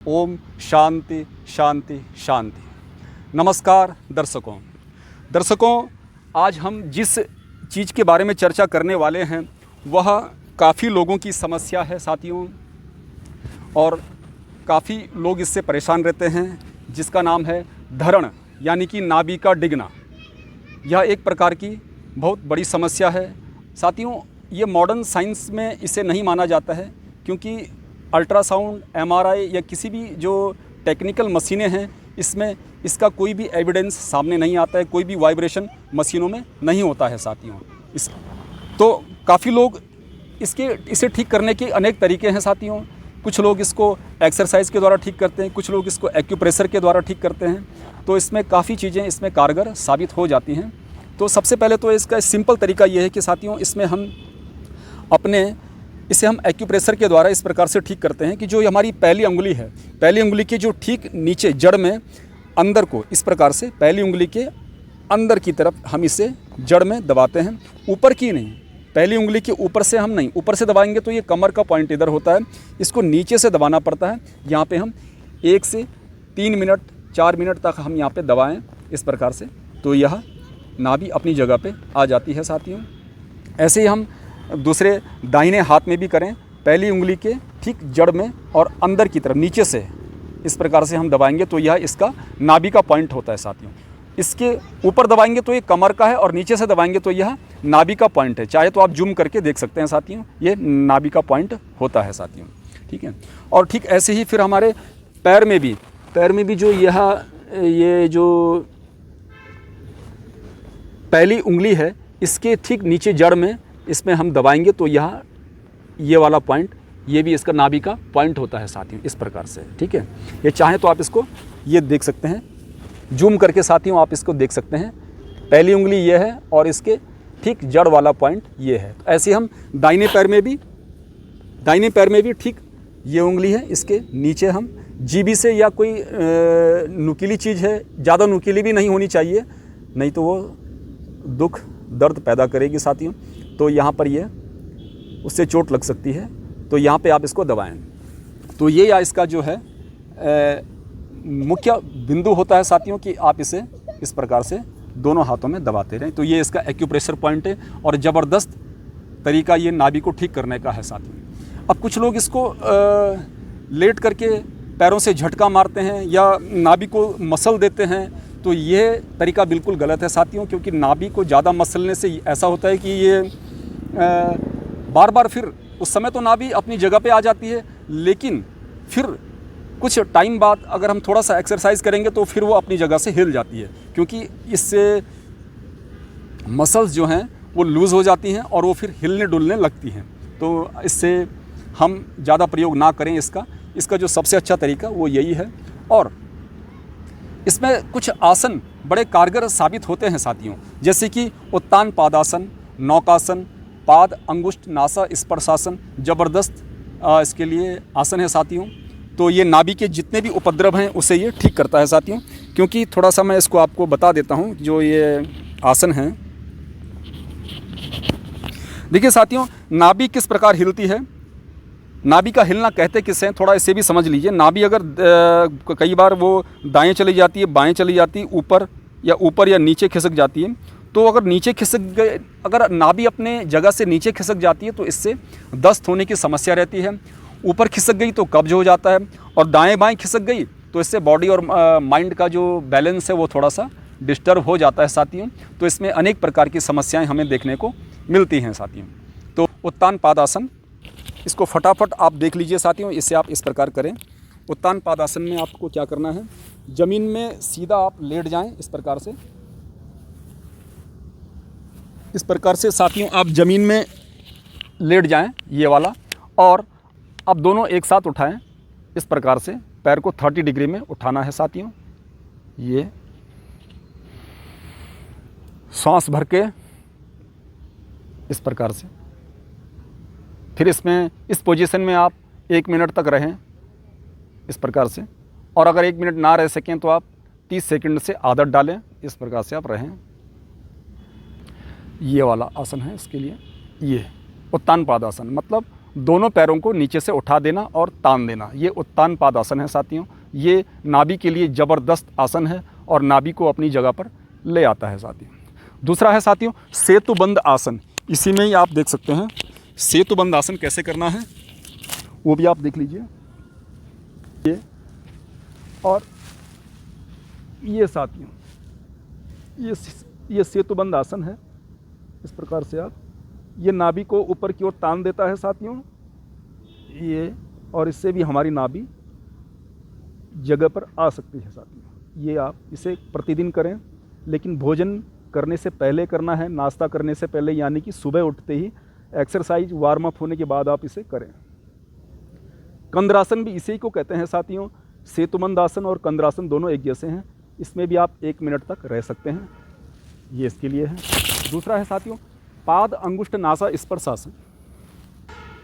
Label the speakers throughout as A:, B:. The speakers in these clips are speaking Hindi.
A: ओम शांति शांति शांति। नमस्कार दर्शकों, आज हम जिस चीज़ के बारे में चर्चा करने वाले हैं वह काफ़ी लोगों की समस्या है साथियों, और काफ़ी लोग इससे परेशान रहते हैं, जिसका नाम है धरण यानी कि नाभि का डिगना। यह एक प्रकार की बहुत बड़ी समस्या है साथियों। ये मॉडर्न साइंस में इसे नहीं माना जाता है, क्योंकि अल्ट्रासाउंड, एमआरआई या किसी भी जो टेक्निकल मशीनें हैं इसमें इसका कोई भी एविडेंस सामने नहीं आता है, कोई भी वाइब्रेशन मशीनों में नहीं होता है साथियों। तो काफ़ी लोग इसे ठीक करने के अनेक तरीके हैं साथियों। कुछ लोग इसको एक्सरसाइज के द्वारा ठीक करते हैं, कुछ लोग इसको एक्यूप्रेशर के द्वारा ठीक करते हैं। तो इसमें काफ़ी चीज़ें इसमें कारगर साबित हो जाती हैं। तो सबसे पहले तो इसका सिंपल तरीका ये है कि साथियों इसे हम एक्यूप्रेशर के द्वारा इस प्रकार से ठीक करते हैं कि जो हमारी पहली उंगली है, पहली उंगली के जो ठीक नीचे जड़ में अंदर को इस प्रकार से पहली उंगली के अंदर की तरफ हम इसे जड़ में दबाते हैं, ऊपर की नहीं। पहली उंगली के ऊपर से हम नहीं, ऊपर से दबाएंगे तो ये कमर का पॉइंट इधर होता है, इसको नीचे से दबाना पड़ता है। यहाँ पे हम 1 से 3 मिनट 4 मिनट तक हम यहाँ पे दबाएं इस प्रकार से, तो यह नाभि अपनी जगह पे आ जाती है साथियों। ऐसे ही हम दूसरे दाहिने हाथ में भी करें, पहली उंगली के ठीक जड़ में और अंदर की तरफ नीचे से इस प्रकार से हम दबाएंगे तो यह इसका नाभि का पॉइंट होता है साथियों। इसके ऊपर दबाएंगे तो ये कमर का है और नीचे से दबाएंगे तो यह नाभि का पॉइंट है। चाहे तो आप जूम करके देख सकते हैं साथियों, ये नाभि का पॉइंट होता है साथियों, ठीक है। और ठीक ऐसे ही फिर हमारे पैर में भी जो ये जो पहली उंगली है इसके ठीक नीचे जड़ में इसमें हम दबाएंगे तो ये वाला पॉइंट, ये भी इसका नाभि का पॉइंट होता है साथियों, इस प्रकार से, ठीक है। ये चाहे तो आप इसको ये देख सकते हैं, जूम करके साथियों आप इसको देख सकते हैं। पहली उंगली ये है और इसके ठीक जड़ वाला पॉइंट ये है। तो ऐसे हम दाहिने पैर में भी ठीक ये उंगली है, इसके नीचे हम जीभी से या कोई नुकीली चीज़ है, ज़्यादा नुकीली भी नहीं होनी चाहिए, नहीं तो वो दुख दर्द पैदा करेगी साथियों। तो यहाँ पर ये उससे चोट लग सकती है, तो यहाँ पे आप इसको दबाएं। तो ये या इसका जो है मुख्य बिंदु होता है साथियों कि आप इसे इस प्रकार से दोनों हाथों में दबाते रहें। तो ये इसका एक्यूप्रेशर पॉइंट है और ज़बरदस्त तरीका ये नाभि को ठीक करने का है साथियों। अब कुछ लोग इसको लेट करके पैरों से झटका मारते हैं या नाभि को मसल देते हैं, तो ये तरीका बिल्कुल गलत है साथियों, क्योंकि नाभि को ज़्यादा मसलने से ऐसा होता है कि ये बार बार फिर उस समय तो नाभि अपनी जगह पे आ जाती है, लेकिन फिर कुछ टाइम बाद अगर हम थोड़ा सा एक्सरसाइज करेंगे तो फिर वो अपनी जगह से हिल जाती है, क्योंकि इससे मसल्स जो हैं वो लूज़ हो जाती हैं और वो फिर हिलने डुलने लगती हैं। तो इससे हम ज़्यादा प्रयोग ना करें इसका जो सबसे अच्छा तरीका वो यही है। और इसमें कुछ आसन बड़े कारगर साबित होते हैं साथियों, जैसे कि उत्तान पादासन, नौकासन, पाद अंगुष्ठ नासा स्पर्शासन, ज़बरदस्त इसके लिए आसन है साथियों। तो ये नाभि के जितने भी उपद्रव हैं उसे ये ठीक करता है साथियों। क्योंकि थोड़ा सा मैं इसको आपको बता देता हूँ जो ये आसन है। देखिए साथियों, नाभि किस प्रकार हिलती है, नाभि का हिलना कहते किसे हैं, थोड़ा इसे भी समझ लीजिए। नाभि अगर कई बार वो दाएं चली जाती है, बाएं चली जाती है, ऊपर या नीचे खिसक जाती है, तो अगर नीचे खिसक गए, अगर नाभि अपने जगह से नीचे खिसक जाती है तो इससे दस्त होने की समस्या रहती है। ऊपर खिसक गई तो कब्ज हो जाता है, और दाएं बाएं खिसक गई तो इससे बॉडी और माइंड का जो बैलेंस है वो थोड़ा सा डिस्टर्ब हो जाता है साथियों। तो इसमें अनेक प्रकार की समस्याएं हमें देखने को मिलती हैं साथियों। तो उत्तान पादासन, इसको फटाफट आप देख लीजिए साथियों, इससे आप इस प्रकार करें। उत्तान पादासन में आपको क्या करना है, ज़मीन में सीधा आप लेट जाएं इस प्रकार से साथियों आप ज़मीन में लेट जाएं, ये वाला, और आप दोनों एक साथ उठाएं इस प्रकार से। पैर को 30 डिग्री में उठाना है साथियों। ये सांस भर के इस प्रकार से, फिर इस पोजीशन में आप 1 मिनट तक रहें इस प्रकार से, और अगर 1 मिनट ना रह सकें तो आप 30 सेकंड से आदत डालें, इस प्रकार से आप रहें। ये वाला आसन है इसके लिए, ये उत्तान पादासन, मतलब दोनों पैरों को नीचे से उठा देना और तान देना, ये उत्तान पादासन है साथियों। ये नाभि के लिए ज़बरदस्त आसन है और नाभि को अपनी जगह पर ले आता है साथियों। दूसरा है साथियों सेतुबंद आसन। इसी में ही आप देख सकते हैं सेतुबंद आसन कैसे करना है, वो भी आप देख लीजिए। ये और ये साथियों ये सेतुबंद आसन है। इस प्रकार से आप ये नाभि को ऊपर की ओर तान देता है साथियों, ये, और इससे भी हमारी नाभि जगह पर आ सकती है साथियों। ये आप इसे प्रतिदिन करें, लेकिन भोजन करने से पहले करना है, नाश्ता करने से पहले, यानी कि सुबह उठते ही एक्सरसाइज वार्म अप होने के बाद आप इसे करें। कंद्रासन भी इसी को कहते हैं साथियों। सेतुबंद आसन और कंद्रासन दोनों एक जैसे हैं। इसमें भी आप 1 मिनट तक रह सकते हैं, ये इसके लिए है। दूसरा है साथियों पाद अंगुष्ठ नासा स्पर्शासन।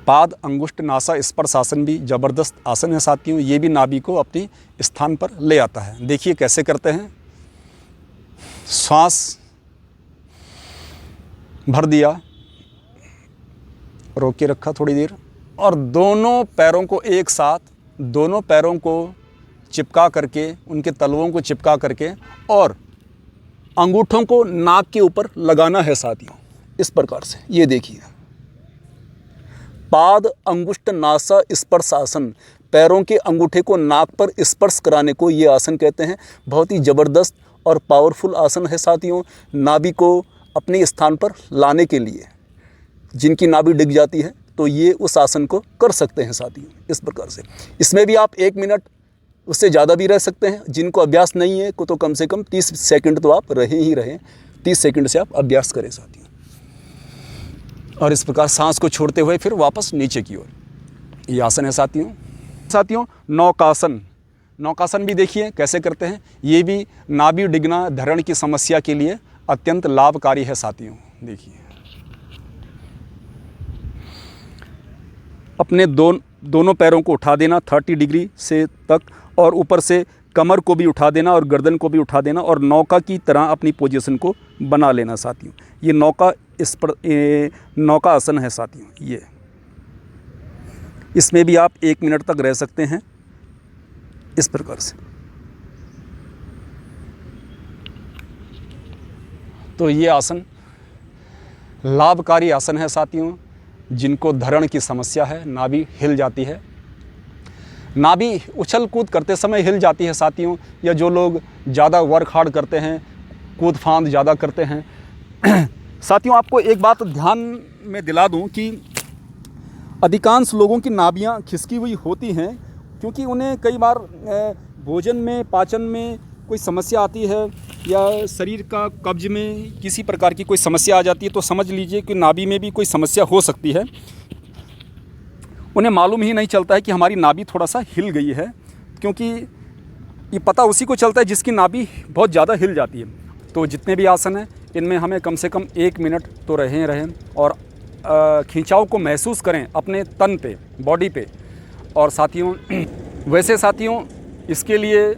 A: पाद अंगुष्ठ नासा स्पर्शासन भी ज़बरदस्त आसन है साथियों। ये भी नाभि को अपनी स्थान पर ले आता है। देखिए कैसे करते हैं। श्वास भर दिया, रोक के रखा थोड़ी देर, और दोनों पैरों को एक साथ, दोनों पैरों को चिपका करके, उनके तलवों को चिपका करके, और अंगूठों को नाक के ऊपर लगाना है साथियों, इस प्रकार से। ये देखिए पाद अंगुष्ठ नासा स्पर्शासन, पैरों के अंगूठे को नाक पर स्पर्श कराने को ये आसन कहते हैं। बहुत ही ज़बरदस्त और पावरफुल आसन है साथियों। नाभि को अपने स्थान पर लाने के लिए, जिनकी नाभि डिग जाती है तो ये उस आसन को कर सकते हैं साथियों, इस प्रकार से। इसमें भी आप 1 मिनट, उससे ज़्यादा भी रह सकते हैं। जिनको अभ्यास नहीं है तो कम से कम 30 सेकंड तो आप रहे ही रहें। 30 सेकंड से आप अभ्यास करें साथियों, और इस प्रकार सांस को छोड़ते हुए फिर वापस नीचे की ओर, ये आसन है साथियों। नौकासन। नौकासन भी देखिए कैसे करते हैं। ये भी नाभि डिगना, धरण की समस्या के लिए अत्यंत लाभकारी है साथियों। देखिए अपने दोनों पैरों को उठा देना 30 डिग्री से तक, और ऊपर से कमर को भी उठा देना और गर्दन को भी उठा देना, और नौका की तरह अपनी पोजीशन को बना लेना साथियों। ये नौका आसन है साथियों। ये इसमें भी आप 1 मिनट तक रह सकते हैं, इस प्रकार से। तो ये आसन लाभकारी आसन है साथियों। जिनको धरण की समस्या है, नाभि हिल जाती है, नाभि उछल कूद करते समय हिल जाती है साथियों, या जो लोग ज़्यादा वर्क हार्ड करते हैं, कूद फांद ज़्यादा करते हैं साथियों, आपको एक बात ध्यान में दिला दूं कि अधिकांश लोगों की नाभियां खिसकी हुई होती हैं, क्योंकि उन्हें कई बार भोजन में, पाचन में कोई समस्या आती है, या शरीर का कब्ज में किसी प्रकार की कोई समस्या आ जाती है, तो समझ लीजिए कि नाभि में भी कोई समस्या हो सकती है। उन्हें मालूम ही नहीं चलता है कि हमारी नाभि थोड़ा सा हिल गई है, क्योंकि ये पता उसी को चलता है जिसकी नाभि बहुत ज़्यादा हिल जाती है। तो जितने भी आसन हैं, इनमें हमें कम से कम 1 मिनट तो रहें, और खिंचाव को महसूस करें अपने तन पे, बॉडी पे। और साथियों वैसे साथियों इसके लिए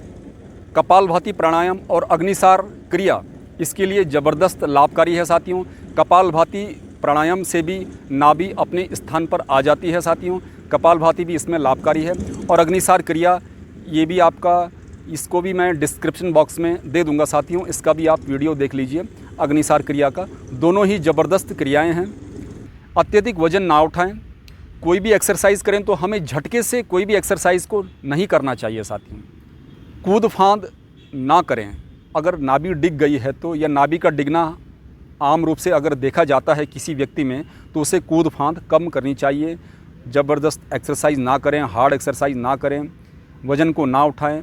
A: कपालभाति प्राणायाम और अग्निसार क्रिया इसके लिए ज़बरदस्त लाभकारी है साथियों। कपालभाति प्राणायाम से भी नाभि अपने स्थान पर आ जाती है साथियों। कपालभाति भी इसमें लाभकारी है। और अग्निसार क्रिया, ये भी आपका, इसको भी मैं डिस्क्रिप्शन बॉक्स में दे दूंगा साथियों, इसका भी आप वीडियो देख लीजिए अग्निसार क्रिया का। दोनों ही ज़बरदस्त क्रियाएं हैं। अत्यधिक वजन ना उठाएं, कोई भी एक्सरसाइज करें तो हमें झटके से कोई भी एक्सरसाइज को नहीं करना चाहिए साथियों। कूद फांद ना करें। अगर नाभि डिग गई है तो, या नाभि का डिगना आम रूप से अगर देखा जाता है किसी व्यक्ति में, तो उसे कूद फांद कम करनी चाहिए। ज़बरदस्त एक्सरसाइज ना करें, हार्ड एक्सरसाइज ना करें, वज़न को ना उठाएं।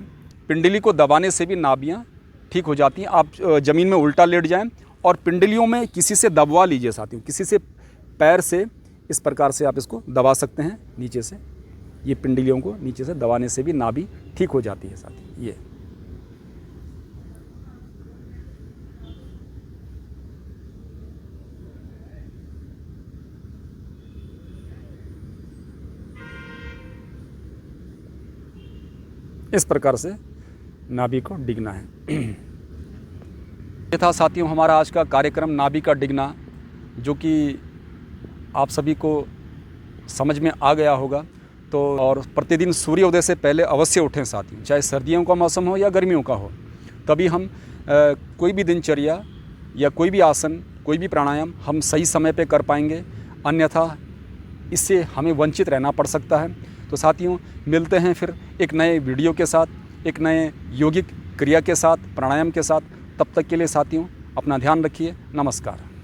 A: पिंडली को दबाने से भी नाभियाँ ठीक हो जाती हैं। आप ज़मीन में उल्टा लेट जाएं और पिंडलियों में किसी से दबवा लीजिए साथियों, किसी से पैर से इस प्रकार से आप इसको दबा सकते हैं नीचे से। ये पिंडलियों को नीचे से दबाने से भी नाभि ठीक हो जाती है साथियों। ये इस प्रकार से नाभि को डिगना है। ये था साथियों हमारा आज का कार्यक्रम नाभि का डिगना, जो कि आप सभी को समझ में आ गया होगा। तो और प्रतिदिन सूर्योदय से पहले अवश्य उठें साथियों, चाहे सर्दियों का मौसम हो या गर्मियों का हो। तभी हम कोई भी दिनचर्या या कोई भी आसन, कोई भी प्राणायाम हम सही समय पे कर पाएंगे, अन्यथा इससे हमें वंचित रहना पड़ सकता है। तो साथियों, मिलते हैं फिर एक नए वीडियो के साथ, एक नए यौगिक क्रिया के साथ, प्राणायाम के साथ। तब तक के लिए साथियों, अपना ध्यान रखिए। नमस्कार।